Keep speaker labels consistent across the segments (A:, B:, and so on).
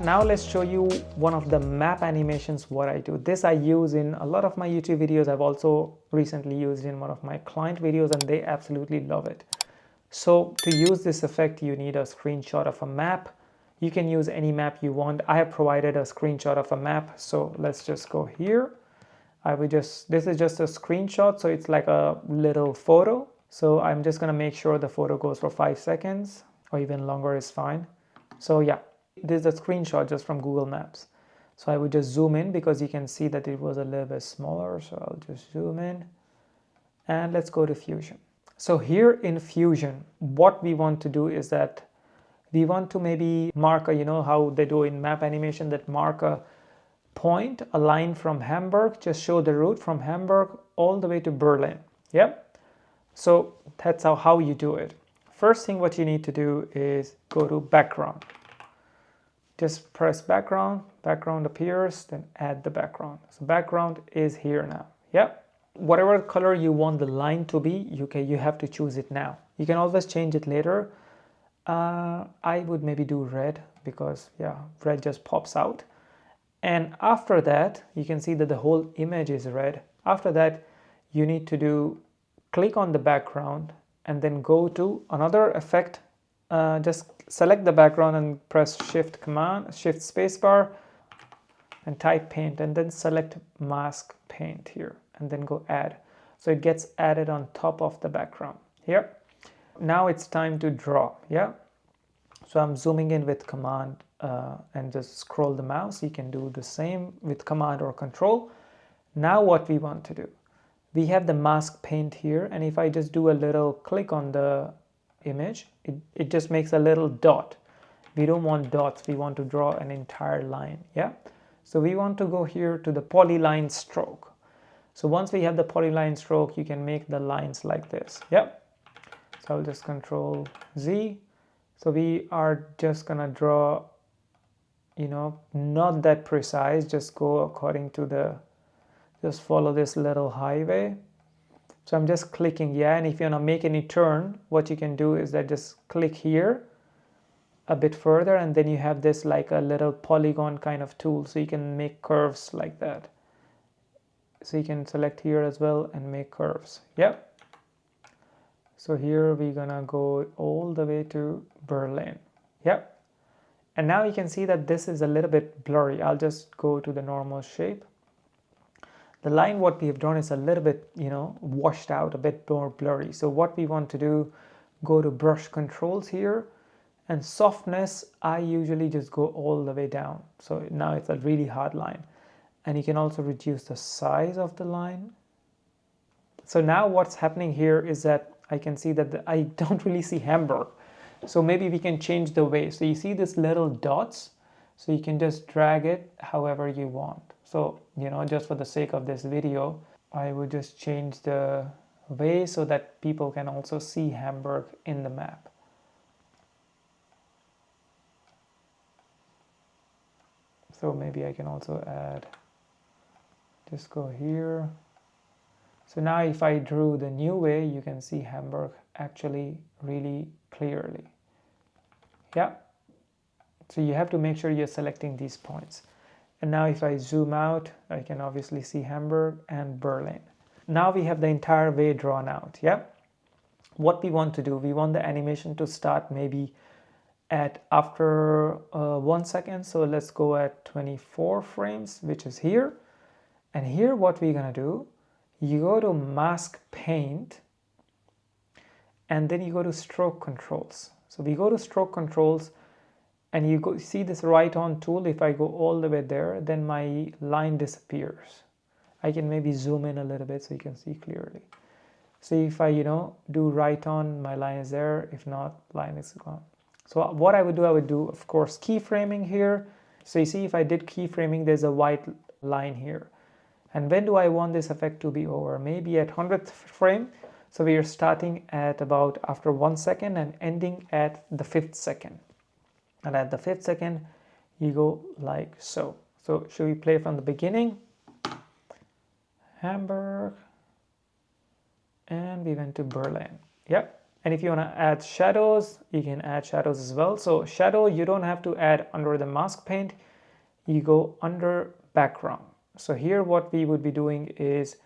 A: Now let's show you one of the map animations what I do. This I use in a lot of my YouTube videos. I've also recently used in one of my client videos and they absolutely love it. So to use this effect, you need a screenshot of a map. You can use any map you want. I have provided a screenshot of a map. So let's just go here. This is just a screenshot. So it's like a little photo. So I'm just going to make sure the photo goes for 5 seconds or even longer is fine. So yeah, this is a screenshot just from Google Maps. So I would just zoom in because you can see that it was a little bit smaller. So I'll just zoom in and let's go to Fusion. So here in Fusion, what we want to do is that we want to maybe mark a, you know how they do in map animation, that mark a point, a line from Hamburg, just show the route from Hamburg all the way to Berlin. Yep. So that's how you do it. First thing what you need to do is go to background. Just press background, background appears, then add the background. So background is here now. Yep. Whatever color you want the line to be, you have to choose it now. You can always change it later. I would maybe do red because yeah, red just pops out. And after that, you can see that the whole image is red. After that, you need to click on the background and then go to another effect. Just select the background and press shift spacebar and type paint and then select mask paint here and then go add. So it gets added on top of the background here. Now it's time to draw. Yeah. So I'm zooming in with command and just scroll the mouse. You can do the same with command or control. Now what we want to do, we have the mask paint here, and if I just do a little click on the image, it just makes a little dot. We don't want dots, we want to draw an entire line. Yeah. So we want to go here to the polyline stroke. So once we have the polyline stroke, you can make the lines like this. Yep. So I'll just control Z. So we are just gonna draw, not that precise, just go according to just follow this little highway. So I'm just clicking, yeah, and if you wanna make any turn, what you can do is that just click here a bit further, and then you have this like a little polygon kind of tool, so you can make curves like that. So you can select here as well and make curves. Yep. So here we're gonna go all the way to Berlin. Yep. And now you can see that this is a little bit blurry. I'll just go to the normal shape. The line what we have drawn is a little bit, washed out, a bit more blurry. So what we want to do, go to brush controls here, and softness, I usually just go all the way down. So now it's a really hard line. And you can also reduce the size of the line. So now what's happening here is that I can see that I don't really see Hamburg. So maybe we can change the way. So you see these little dots, so you can just drag it however you want. So, just for the sake of this video, I would just change the way so that people can also see Hamburg in the map. So maybe I can also add, just go here. So now if I drew the new way, you can see Hamburg actually really clearly. Yeah. So you have to make sure you're selecting these points. And now if I zoom out, I can obviously see Hamburg and Berlin. Now we have the entire way drawn out. Yeah. What we want to do, we want the animation to start maybe at after 1 second. So let's go at 24 frames, which is here. And here what we're gonna do, you go to mask paint and then you go to stroke controls. So we go to stroke controls and you see this right on tool. If I go all the way there, then my line disappears. I can maybe zoom in a little bit so you can see clearly. So if I, do right on, my line is there. If not, line is gone. So what I would do, of course, keyframing here. So you see if I did keyframing, there's a white line here. And when do I want this effect to be over? Maybe at 100th frame. So we are starting at about after 1 second and ending at the 5th second. And at the 5th second, you go like so. So should we play from the beginning? Hamburg. And we went to Berlin. Yep. And if you want to add shadows, you can add shadows as well. So shadow, you don't have to add under the mask paint. You go under background. So here what we would be doing is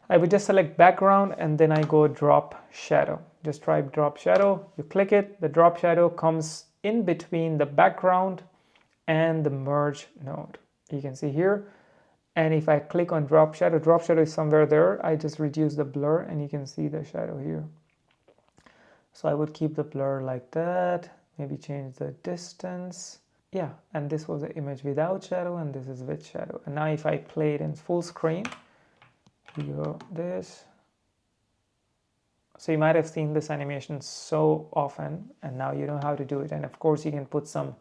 A: I would just select background and then I go drop shadow. Just try drop shadow. You click it. The drop shadow comes in between the background and the merge node. You can see here. And if I click on drop shadow is somewhere there. I just reduce the blur and you can see the shadow here. So I would keep the blur like that. Maybe change the distance. Yeah, and this was the image without shadow and this is with shadow. And now if I play it in full screen, you go this. So you might have seen this animation so often and now you know how to do it. And of course you can put some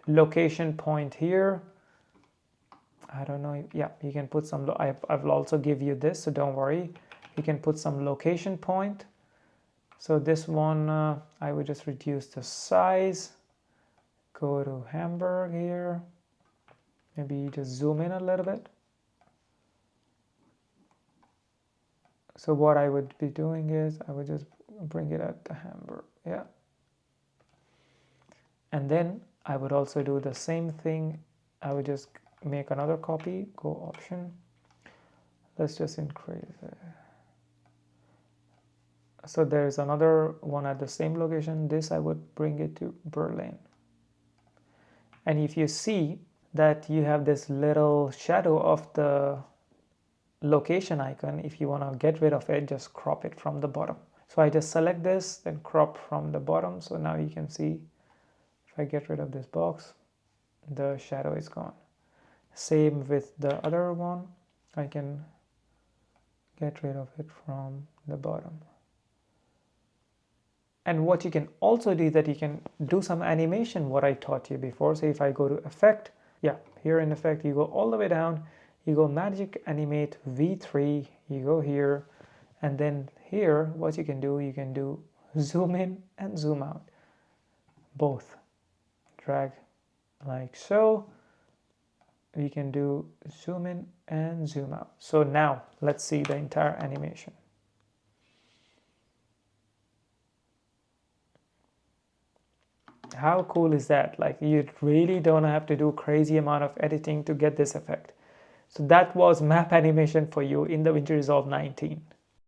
A: location point here. I don't know. Yeah, you can put some, I will also give you this, so don't worry. You can put some location point. So this one, I would just reduce the size. Go to Hamburg here. Maybe just zoom in a little bit. So what I would be doing is I would just bring it at the Hamburg. Yeah. And then I would also do the same thing. I would just make another copy, go option. Let's just increase it. So there's another one at the same location. This I would bring it to Berlin. And if you see that you have this little shadow of the location icon, if you want to get rid of it, just crop it from the bottom. So I just select this, then crop from the bottom. So now you can see if I get rid of this box, the shadow is gone. Same with the other one. I can get rid of it from the bottom. And what you can also do is that you can do some animation, what I taught you before. So if I go to effect, yeah, here in effect, you go all the way down, you go magic animate V3, you go here, and then here, what you can do zoom in and zoom out, both. Drag like so. We can do zoom in and zoom out. So now let's see the entire animation. How cool is that? Like, you really don't have to do crazy amount of editing to get this effect. So that was map animation for you in DaVinci Resolve 19.